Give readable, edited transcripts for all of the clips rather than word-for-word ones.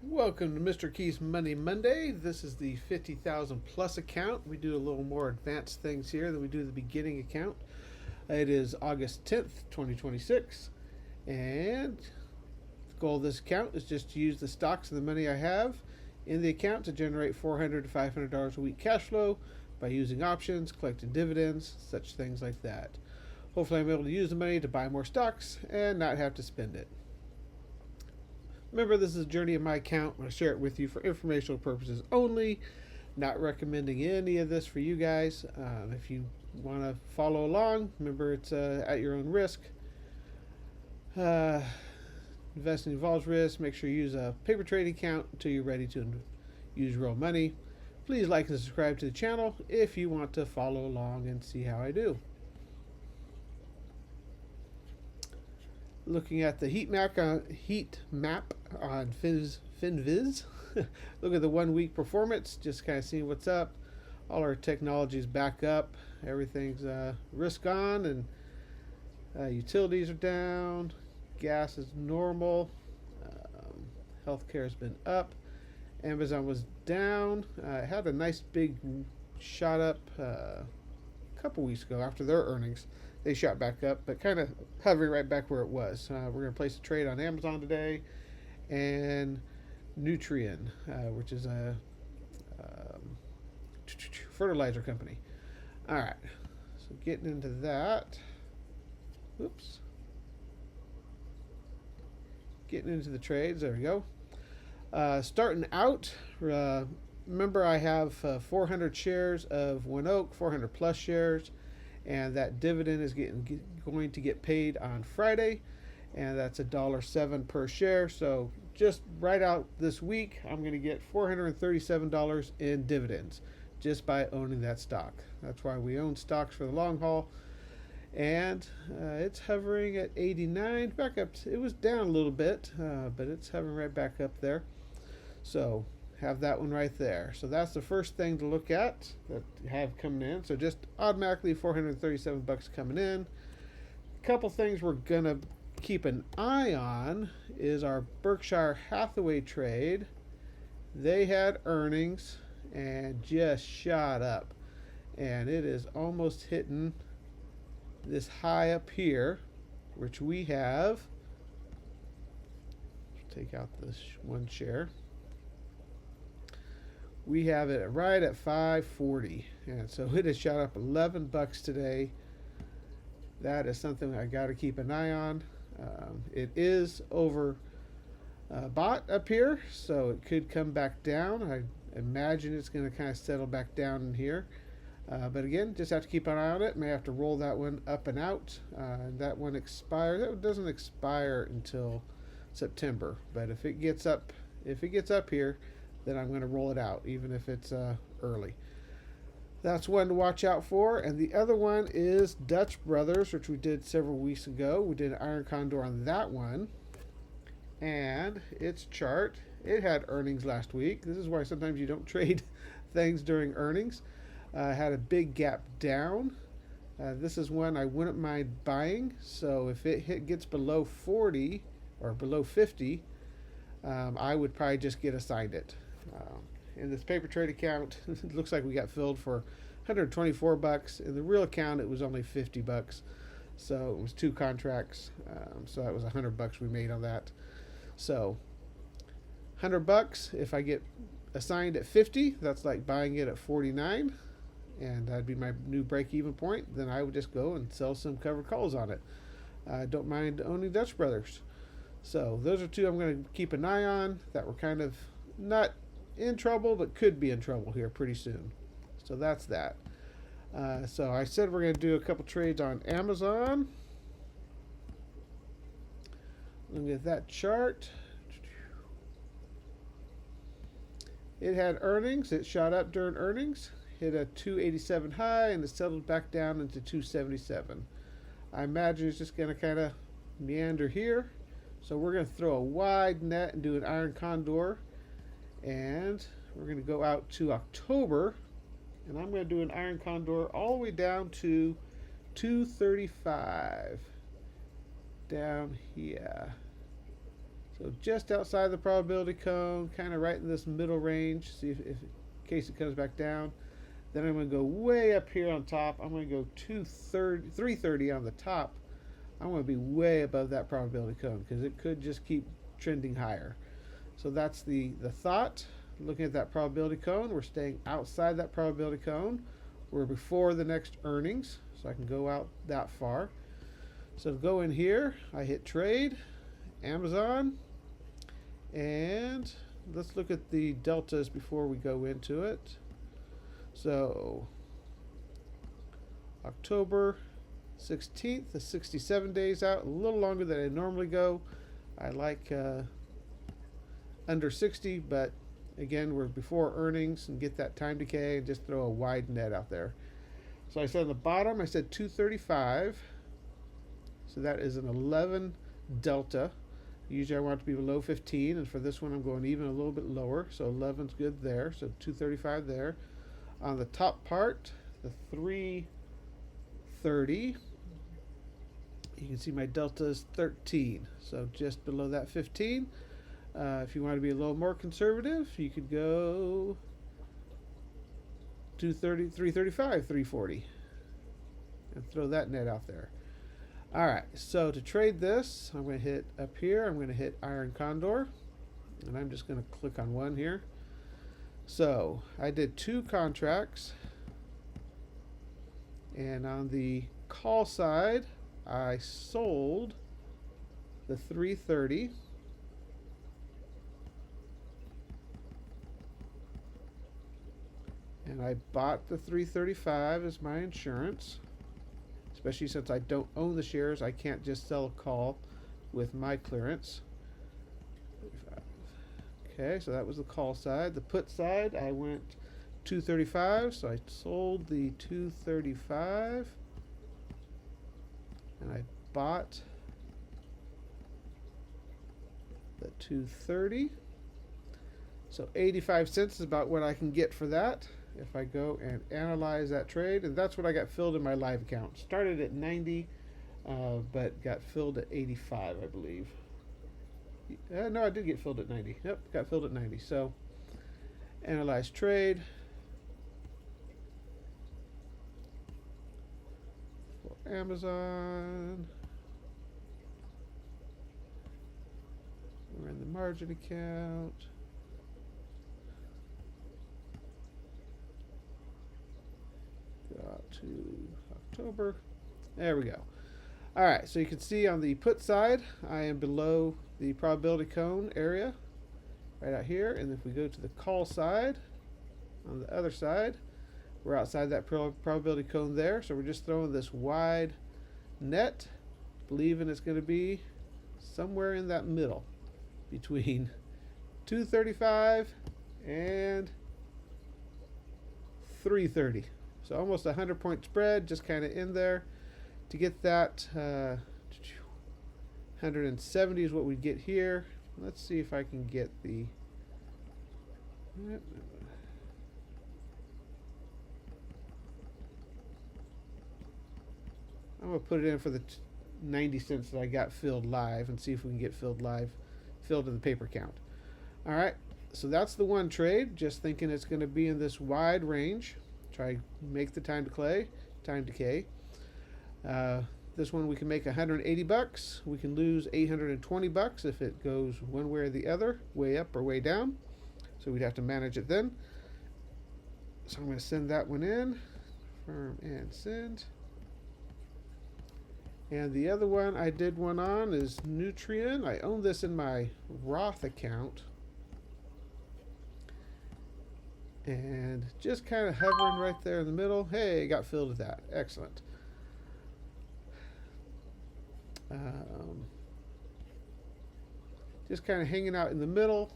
Welcome to Mr. Key's Money Monday. This is the 50,000 plus account. We do a little more advanced things here than we do the beginning account. It is August 10th, 2026, and the goal of this account is just to use the stocks and the money I have in the account to generate $400 to $500 a week cash flow by using options, collecting dividends, such things like that. Hopefully, I'm able to use the money to buy more stocks and not have to spend it. Remember, this is a journey in my account. I'm going to share it with you for informational purposes only. Not recommending any of this for you guys. If you want to follow along, remember it's at your own risk. Investing involves risk. Make sure you use a paper trading account until you're ready to use real money. Please like and subscribe to the channel if you want to follow along and see how I do. Looking at the heat map on FinViz. Look at the 1 week performance, just kind of seeing what's up. All our technology's back up. Everything's risk on, and utilities are down. Gas is normal. Healthcare has been up. Amazon was down. It had a nice big shot up a couple weeks ago after their earnings. They shot back up, but kind of hovering right back where it was. We're going to place a trade on Amazon today, and Nutrien, which is a fertilizer company. All right, so getting into that. Oops. Getting into the trades. There we go. Starting out, remember I have 400 shares of ONEOK, 400 plus shares. And that dividend is going to get paid on Friday, and that's $1.07 per share. So just right out this week, I'm going to get $437 in dividends just by owning that stock. That's why we own stocks for the long haul. And it's hovering at 89, back up. It was down a little bit, but it's hovering right back up there. So have that one right there. So that's the first thing to look at that you have coming in. So just automatically $437 coming in. A couple things we're gonna keep an eye on is our Berkshire Hathaway trade. They had earnings and just shot up, and it is almost hitting this high up here, which we have. Take out this one share. We have it right at 540, and so it has shot up $11 today. That is something I got to keep an eye on. It is over bought up here, so it could come back down. I imagine it's going to kind of settle back down in here. But again, just have to keep an eye on it. May have to roll that one up and out. That one expires. That doesn't expire until September. But if it gets up here, then I'm going to roll it out, even if it's early. That's one to watch out for. And the other one is Dutch Brothers, which we did several weeks ago. We did an Iron Condor on that one. And its chart, it had earnings last week. This is why sometimes you don't trade things during earnings. Had a big gap down. This is one I wouldn't mind buying. So if it gets below 40 or below 50, I would probably just get assigned it. In this paper trade account, it looks like we got filled for $124. In the real account, it was only $50. So it was 2 contracts. So that was $100 we made on that. So $100. If I get assigned at 50, that's like buying it at 49, and that'd be my new break-even point. Then I would just go and sell some covered calls on it. I don't mind owning Dutch Brothers. So those are 2 I'm going to keep an eye on that were kind of not in trouble, but could be in trouble here pretty soon. So that's that. So I said we're going to do a couple trades on Amazon. Look at that chart. It had earnings. It shot up during earnings, hit a 287 high, and it settled back down into 277. I imagine it's just going to kind of meander here. So we're going to throw a wide net and do an Iron Condor. And we're going to go out to October. And I'm going to do an Iron Condor all the way down to 235. Down here. So just outside the probability cone, kind of right in this middle range. See if in case it comes back down. Then I'm going to go way up here on top. I'm going to go 330 on the top. I'm going to be way above that probability cone because it could just keep trending higher. So that's the thought. Looking at that probability cone, we're staying outside that probability cone. We're before the next earnings, so I can go out that far. So to go in here, I hit trade, Amazon, and let's look at the deltas before we go into it. So October 16th is 67 days out, a little longer than I normally go. I like under 60, but again, we're before earnings and get that time decay and just throw a wide net out there. So I said on the bottom, I said 235. So that is an 11 delta. Usually I want it to be below 15, and for this one I'm going even a little bit lower. So 11's good there. So 235 there. On the top part, the 330, you can see my delta is 13. So just below that 15. If you want to be a little more conservative, you could go 230, 335, 340, and throw that net out there. All right, so to trade this, I'm going to hit up here. I'm going to hit Iron Condor, and I'm just going to click on one here. So I did 2 contracts, and on the call side, I sold the 330. And I bought the 335 as my insurance. Especially since I don't own the shares, I can't just sell a call with my clearance. Okay, so that was the call side. The put side, I went 235, so I sold the 235. And I bought the 230. So 85 cents is about what I can get for that if I go and analyze that trade. And that's what I got filled in my live account. Started at 90, but got filled at 85, I believe. No, I did get filled at 90. Yep, got filled at 90. So analyze trade. For Amazon. We're in the margin account. Got to October. There we go. All right, so you can see on the put side, I am below the probability cone area right out here. And if we go to the call side, on the other side, we're outside that probability cone there. So we're just throwing this wide net, believing it's going to be somewhere in that middle between 235 and 330. So almost a 100-point spread, just kind of in there. To get that 170 is what we get here. Let's see if I can get the... I'm going to put it in for the 90 cents that I got filled live and see if we can get filled live, filled in the paper count. All right, so that's the one trade. Just thinking it's going to be in this wide range. Try make the time decay. This one we can make 180 bucks. We can lose 820 bucks if it goes one way or the other, way up or way down. So we'd have to manage it then. So I'm going to send that one in. Confirm and send. And the other one I did one on is Nutrien. I own this in my Roth account. And just kind of hovering right there in the middle. Hey, got filled with that. Excellent. Just kind of hanging out in the middle.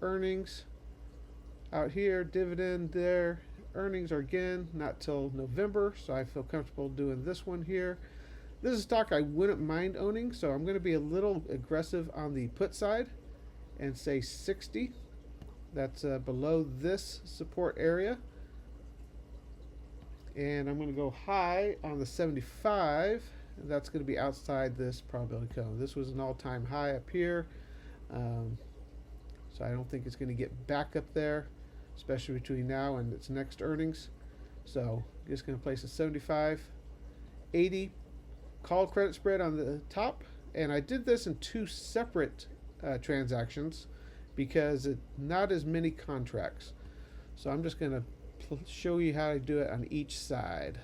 Earnings out here, dividend there. Earnings are again not till November, so I feel comfortable doing this one here. This is stock I wouldn't mind owning, so I'm going to be a little aggressive on the put side and say 60. That's below this support area. And I'm going to go high on the 75. And that's going to be outside this probability cone. This was an all-time high up here. Um, so I don't think it's going to get back up there, especially between now and its next earnings. So just going to place a 75.80 call credit spread on the top. And I did this in two separate transactions because it's not as many contracts. So I'm just going to show you how to do it on each side.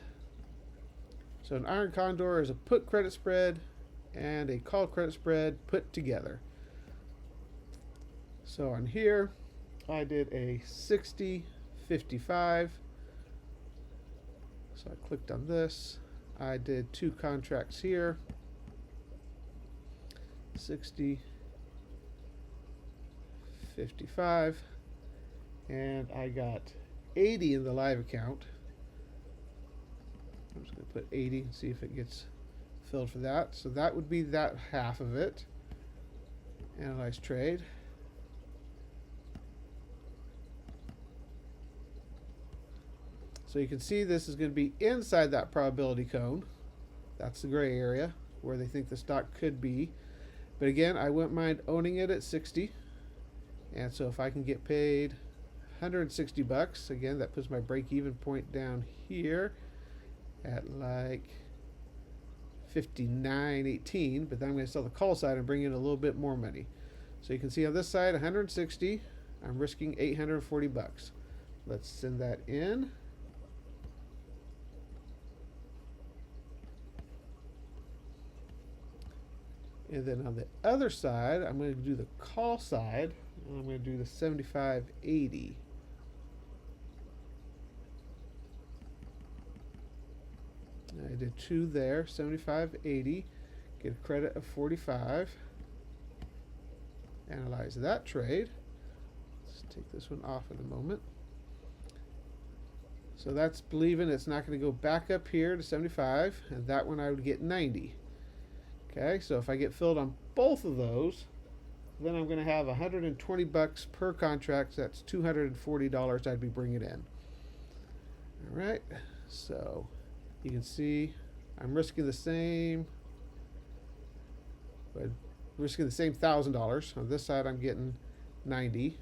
So an Iron Condor is a put credit spread and a call credit spread put together. So on here, I did a 60.55. So I clicked on this. I did two contracts here. 60.55, and I got 80 in the live account. I'm just going to put 80 and see if it gets filled for that. So that would be that half of it. Analyze trade. So you can see this is going to be inside that probability cone. That's the gray area where they think the stock could be. But again, I wouldn't mind owning it at 60. And so if I can get paid 160 bucks, again, that puts my break-even point down here at like 59.18. But then I'm going to sell the call side and bring in a little bit more money. So you can see on this side, 160. I'm risking 840 bucks. Let's send that in. And then on the other side, I'm going to do the call side. And I'm going to do the 75.80. I did two there, 75.80. Get a credit of 45. Analyze that trade. Let's take this one off in a moment. So that's believing it's not going to go back up here to 75. And that one I would get 90. Okay, so if I get filled on both of those, then I'm going to have 120 bucks per contract. That's $240 I'd be bringing in. All right, so you can see I'm risking the same, but risking the same $1,000. On this side, I'm getting 90.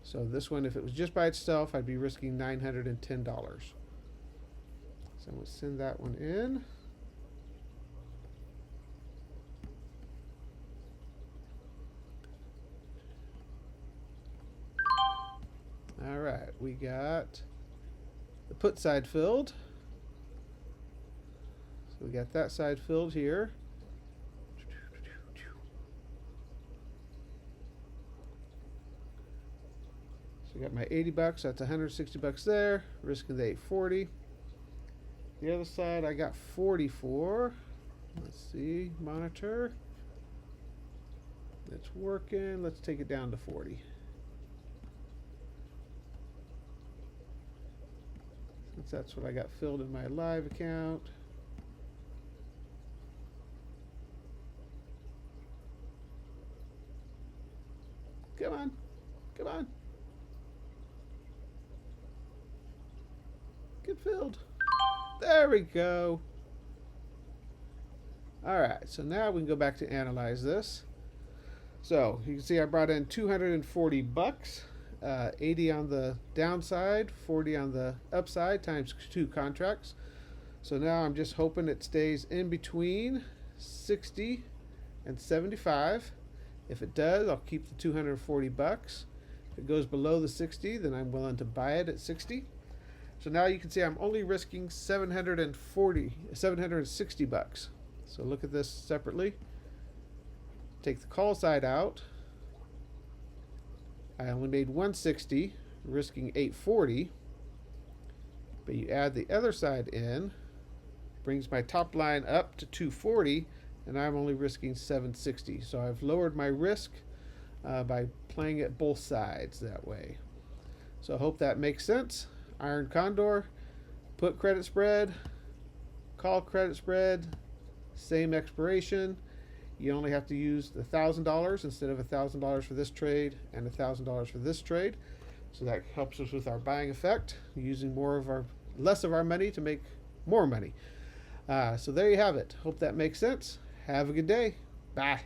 So this one, if it was just by itself, I'd be risking $910. So I'm going to send that one in. All right, we got the put side filled. So we got that side filled here. So we got my 80 bucks, that's 160 bucks there, risking the 840. The other side I got 44. Let's see, monitor. It's working. Let's take it down to 40. Since that's what I got filled in my live account. Come on. Come on. Get filled. There we go. All right, so now we can go back to analyze this. So you can see I brought in 240 bucks. 80 on the downside, 40 on the upside, times two contracts. So now I'm just hoping it stays in between 60 and 75. If it does, I'll keep the 240 bucks. If it goes below the 60, then I'm willing to buy it at 60. So now you can see I'm only risking 760 bucks. So look at this separately. Take the call side out. I only made 160, risking 840. But you add the other side in, brings my top line up to 240, and I'm only risking 760. So I've lowered my risk by playing it both sides that way. So I hope that makes sense. Iron Condor, put credit spread, call credit spread, same expiration. You only have to use the $1,000 instead of $1,000 for this trade and $1,000 for this trade. So that helps us with our buying effect, using less of our money to make more money. So there you have it. Hope that makes sense. Have a good day. Bye.